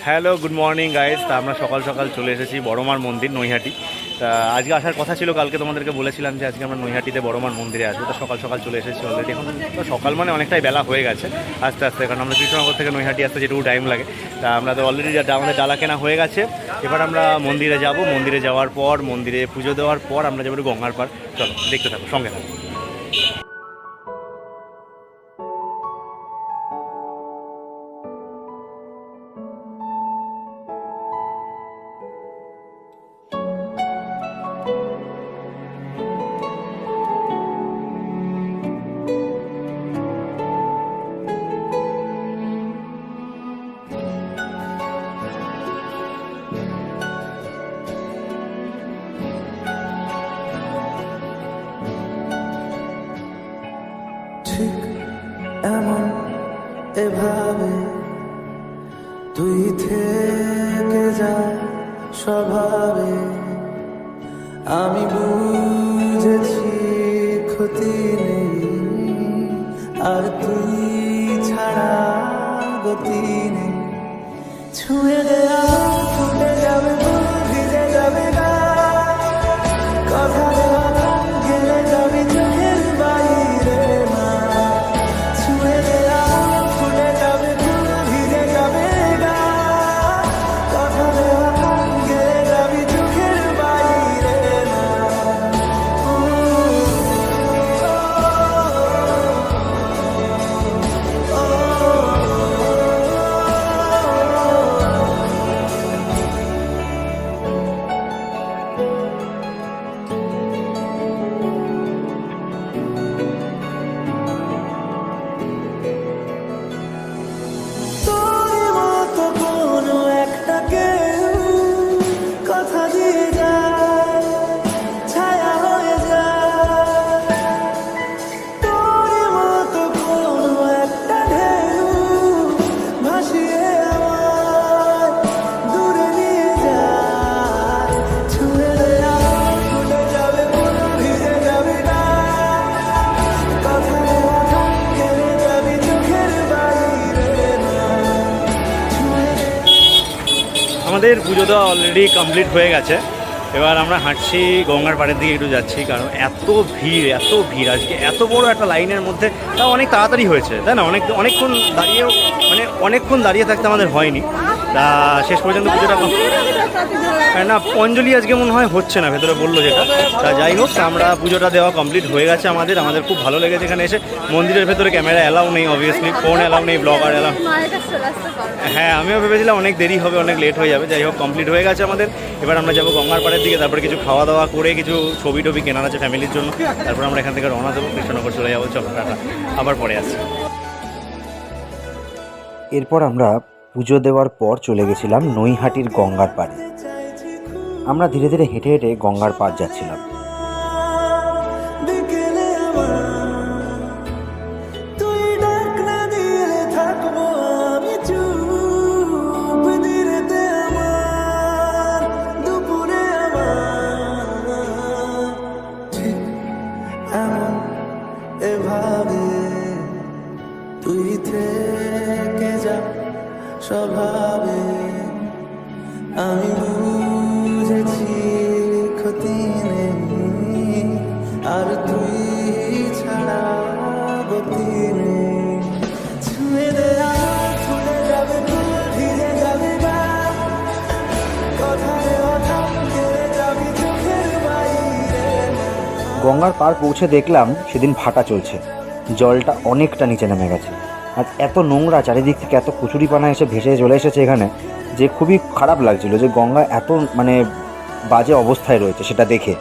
Hello, good morning guys. তা আমরা সকাল সকাল চলে এসেছি বড়মার মন্দির নৈহাটি। তা আজকে আসার কথা ছিল, কালকে তোমাদেরকে বলেছিলাম যে আজকে আমরা নৈহাটিতে বড়মার মন্দিরে আসবো। তো সকাল সকাল চলে এসেছি অলরেডি। এখন তো সকাল মানে অনেকটাই বেলা হয়ে গেছে আস্তে আস্তে, কারণ আমরা কৃষ্ণনগর থেকে নৈহাটি আসতে যেটুকু টাইম লাগে। তা আমরা তো অলরেডি আমাদের ডালা কেনা হয়ে গেছে। এবার আমরা মন্দিরে যাব। মন্দিরে যাওয়ার পর, মন্দিরে পুজো দেওয়ার পর আমরা যাবো গঙ্গার পাড়। চলো দেখতে থাকো, সঙ্গে থাকো। ঠিক এমন এভাবে তুই থেকে যা স্বভাবে, আমি বুঝেছি ক্ষতি নেই, আর তুই ছাড়া গতি নেই। ছুঁয়ে দেয়া ফুটে যাবে, ভিজে যাবে গা, কথা দেওয়া গেলে যাবি চোখের বাইরে না। ছুঁয়ে দেয়া ফুটে যাবে, ভিজে যাবে গা, কথা দেওয়া গেলে যাবি চোখের বাইরে না। তোর মতো কোনো একটা কেউ কথা দিয়ে যায়, ছায়া হয়ে যায়। তোর মতো কোনো একটা ঢেউ ভাসিয়ে আমায় দূরে নিয়ে যায়। ছুঁয়ে দেয়া ফুটে যাবে, ভিজে যাবে না, কথা দেওয়া গেলে যাবি চোখের বাইরে না। আমাদের পুজো দেওয়া অলরেডি কমপ্লিট হয়ে গেছে। এবার আমরা হাঁটছি গঙ্গার পাড়ের দিকে একটু যাচ্ছি, কারণ এত ভিড় আজকে, এত বড় একটা লাইনের মধ্যে। তাও অনেক তাড়াতাড়ি হয়েছে, তাই না? অনেকক্ষণ দাঁড়িয়েও, মানে অনেকক্ষণ দাঁড়িয়ে থাকতে আমাদের হয়নি। তা শেষ পর্যন্ত পুজোটা না, অঞ্জলি আজকে মনে হয় হচ্ছে না, ভেতরে বললো যেটা। তা যাই হোক, আমরা পুজোটা দেওয়া কমপ্লিট হয়ে গেছে আমাদের খুব ভালো লেগেছে এখানে এসে। মন্দিরের ভেতরে ক্যামেরা অ্যালাউ নেই, অবভিয়াসলি ফোন অ্যালাউ নেই, ব্লগার অ্যালাউ। হ্যাঁ, আমিও ভেবেছিলাম অনেক দেরি হবে, অনেক লেট হয়ে যাবে। যাই হোক, কমপ্লিট হয়ে গেছে আমাদের। এবার আমরা যাবো গঙ্গার পাড়ের দিকে, তারপরে কিছু খাওয়া দাওয়া করে কিছু ছবি টবি কেনার আছে ফ্যামিলির জন্য। তারপর আমরা এখান থেকে রওনা দেবো, কৃষ্ণনগর চলে যাবো। চলো টাটা, আবার পরে আসছি। এরপর আমরা পুজো দেওয়ার পর চলে গেছিলাম নৈহাটির গঙ্গার পাড়ে। আমরা ধীরে ধীরে হেঁটে হেঁটে গঙ্গার পাড় যাচ্ছিলাম। বিকেলে আমার তুই ডাক না দিলে থাকবো আমি চুপ, দিনেতে আমার, দুপুরে আমার। ঠিক এমন এভাবে তুই থেকে যা স্বভাবে, আমি বুঝেছি ক্ষতি নেই, আর তুই ছাড়া গতি নেই। ছুঁয়ে দেয়া ফুলে যাবে, ভিজে যাবে গা, কথায় কথা গেলে যাবি চোখের বাইরে না। গঙ্গার পাড় পৌঁছে দেখলাম সেদিন ভাটা চলছে, জলটা অনেকটা নিচে নেমে গেছে। আর এত নোংরা, চারিদিক থেকে এত কচুরিপানা এসে ভেসে চলে এসেছে এখানে, যে খুবই খারাপ লাগছিল যে গঙ্গা এত মানে বাজে অবস্থায় রয়েছে সেটা দেখে।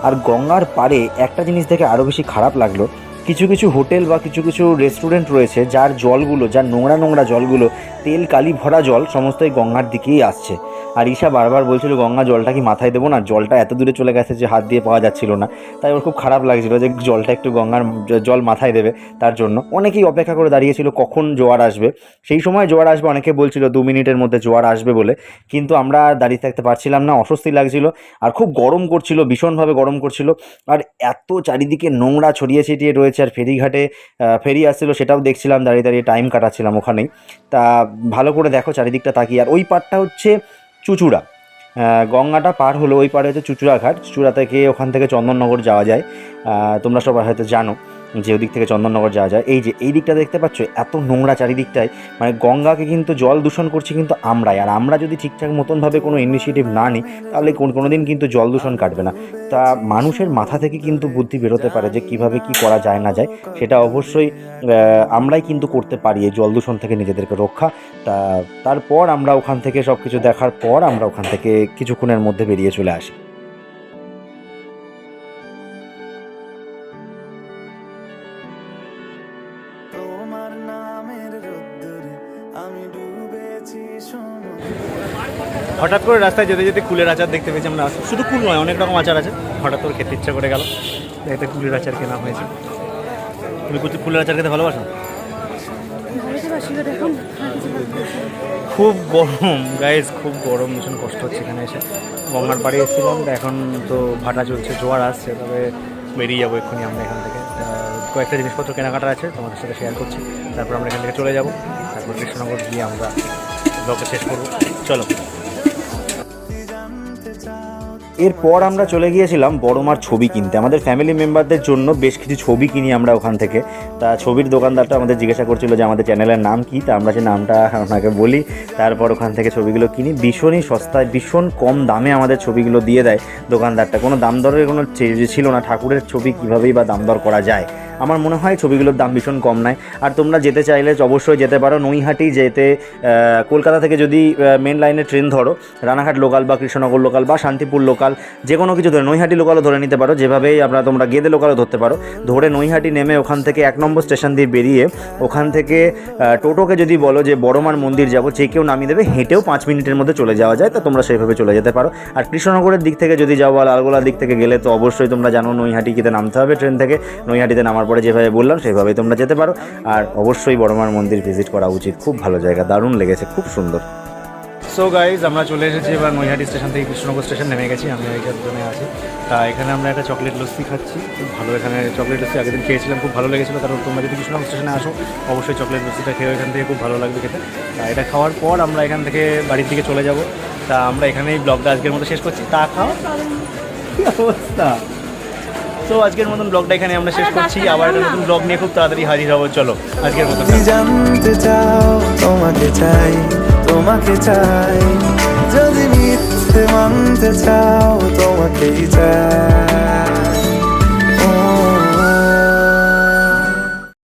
আর গঙ্গার পাড়ে একটা জিনিস দেখে আরও বেশি খারাপ লাগলো, কিছু কিছু হোটেল বা কিছু কিছু রেস্টুরেন্ট রয়েছে যার জলগুলো, যার নোংরা নোংরা জলগুলো, তেল কালি ভরা জল সমস্ত এই গঙ্গার দিকেই আসছে। আর ঈশা বারবার বলছিল গঙ্গা জলটা কি মাথায় দেবো না, জলটা এত দূরে চলে গেছে যে হাত দিয়ে পাওয়া যাচ্ছিল না। তাই ওর খুব খারাপ লাগছিল যে জলটা একটু গঙ্গার জল মাথায় দেবে। তার জন্য অনেকেই অপেক্ষা করে দাঁড়িয়েছিল কখন জোয়ার আসবে। সেই সময় জোয়ার আসবে, অনেকে বলছিল 2 মিনিটের মধ্যে জোয়ার আসবে বলে, কিন্তু আমরা আর দাঁড়িয়ে থাকতে পারছিলাম না, অস্বস্তি লাগছিল আর খুব গরম করছিল, ভীষণভাবে গরম করছিল। আর এত চারিদিকে নোংরা ছড়িয়ে ছিটিয়ে রয়েছে। আর ফেরিঘাটে ফেরি আসছিল, সেটাও দেখছিলাম, দাঁড়িয়ে দাঁড়িয়ে টাইম কাটাচ্ছিলাম ওখানেই। তা ভালো করে দেখো চারিদিকটা তাকিয়ে। আর ওই পাড়টা হচ্ছে চুঁচুড়া, গঙ্গাটা পার হলো ওই পাড়ে হচ্ছে চুঁচুড়া ঘাট। চুঁচুড়া থেকে ওখান থেকে চন্দননগর যাওয়া যায়। তোমরা সবাই হয়তো জানো যে ওদিক থেকে চন্দননগর যাওয়া যায়। এই যে এই দিকটা দেখতে পাচ্ছ, এত নোংরা চারিদিকটায়, মানে গঙ্গাকে কিন্তু জল দূষণ করছি কিন্তু আমরাই। আর আমরা যদি ঠিকঠাক মতনভাবে কোনো ইনিশিয়েটিভ না নিই তাহলে কোনো দিন কিন্তু জল দূষণ কাটবে না। তা মানুষের মাথা থেকে কিন্তু বুদ্ধি বেরোতে পারে যে কিভাবে কি করা যায় না যায়, সেটা অবশ্যই আমরাই কিন্তু করতে পারি এই জল দূষণ থেকে নিজেদেরকে রক্ষা। তারপর আমরা ওখান থেকে সব কিছু দেখার পর আমরা ওখান থেকে কিছুক্ষণের মধ্যে বেরিয়ে চলে আসি। তোমার নামের রোদ্দুরে আমি ডুবেছি সমুদ্রে। হঠাৎ করে রাস্তায় যেতে যেতে কুলের আচার দেখতে পেয়েছি আমরা। শুধু কুল নয়, অনেক রকম আচার আছে। হঠাৎ করে খেতে ইচ্ছা করে গেল, একটা কুলের আচার কেনা হয়েছে। তুমি কুলের আচার খেতে ভালোবাসো? খুব গরম গাইজ, খুব গরম, ভীষণ কষ্ট হচ্ছে এখানে এসে। গঙ্গার পাড়ে এসেছিলাম, এখন তো ভাটা চলছে, জোয়ার আসছে, তবে বেরিয়ে যাবো এক্ষুনি আমরা এখান থেকে। কয়েকটা জিনিসপত্র কেনাকাটা আছে, তোমাদের সাথে শেয়ার করছি। তারপর আমরা এখান থেকে চলে যাব, তারপর কৃষ্ণনগর গিয়ে আমরা ব্লগটা শেষ করবো। চলো। এরপর আমরা চলে গিয়েছিলাম বড়মার ছবি কিনতে। আমাদের ফ্যামিলি মেম্বারদের জন্য বেশ কিছু ছবি কিনি আমরা ওখান থেকে। তা ছবির দোকানদারটা আমাদের জিজ্ঞাসা করছিল যে আমাদের চ্যানেলের নাম কি, তা আমরা যে নামটা ওনাকে বলি। তারপর ওখান থেকে ছবিগুলো কিনি, ভীষণই সস্তায়, ভীষণ কম দামে আমাদের ছবিগুলো দিয়ে দেয় দোকানদারটা। কোনো দাম দরের কোনো ছিল না, ঠাকুরের ছবি কীভাবেই বা দাম দর করা যায়। আমার মনে হয় ছবিগুলোর দাম ভীষণ কম নেয়। আর তোমরা যেতে চাইলে অবশ্যই যেতে পারো নৈহাটি। যেতে কলকাতা থেকে যদি মেন লাইনে ট্রেন ধরো, রানাঘাট লোকাল বা কৃষ্ণনগর লোকাল বা শান্তিপুর লোকাল, যে কোনো কিছু ধরে, নৈহাটি লোকালও ধরে নিতে পারো, যেভাবেই তোমরা গেদে লোকালও ধরতে পারো। ধরে নৈহাটি নেমে ওখান থেকে 1 নম্বর স্টেশন দিয়ে বেরিয়ে ওখান থেকে টোটোকে যদি বলো যে বড়মার মন্দির যাবো, যে কেউ নামিয়ে দেবে, হেঁটেও 5 মিনিটের মধ্যে চলে যাওয়া যায়। তা তোমরা সেইভাবে চলে যেতে পারো। আর কৃষ্ণনগরের দিক থেকে যদি যাও বা লালগোলার দিক থেকে গেলে তো অবশ্যই তোমরা জানো নৈহাটিতে নামতে হবে ট্রেন থেকে। নৈহাটিতে নামার পরে যেভাবে বললাম সেইভাবেই তোমরা যেতে পারো। আর অবশ্যই বড়মার মন্দির ভিজিট করা উচিত, খুব ভালো জায়গা, দারুণ লেগেছে, খুব সুন্দর। সো গাইজ, আমরা চলে এসেছি এবার নৈহাটি স্টেশন থেকে কৃষ্ণনগর স্টেশন নেমে গেছি। আমি এইখানে আছি। তা এখানে আমরা একটা চকলেট লস্যি খাচ্ছি, খুব ভালো। এখানে চকলেট লস্যি আগের দিন খেয়েছিলাম, খুব ভালো লেগেছিলো। কারণ তোমরা যদি কৃষ্ণনগর স্টেশনে আসো অবশ্যই চকলেট লস্যিটা খেয়ে এখান থেকে খুব ভালো লাগবে খেতে। তা এটা খাওয়ার পর আমরা এখান থেকে বাড়ির দিকে চলে যাব। তা আমরা এখানেই ব্লগটা আজকের মতো শেষ করছি। তা খাও, কী অবস্থা। তো আজকের মতন ব্লগটা এখানে আমরা শেষ করছি। আবার একটা নতুন ব্লগ নিয়ে খুব তাড়াতাড়ি হাজির হবো। চলো আজকের মতন। তুমি জানতে চাও, তোমাকে চাই, তোমাকে চাই, যদি মিথ্যে মানতে চাও, তোমাকেই চাই।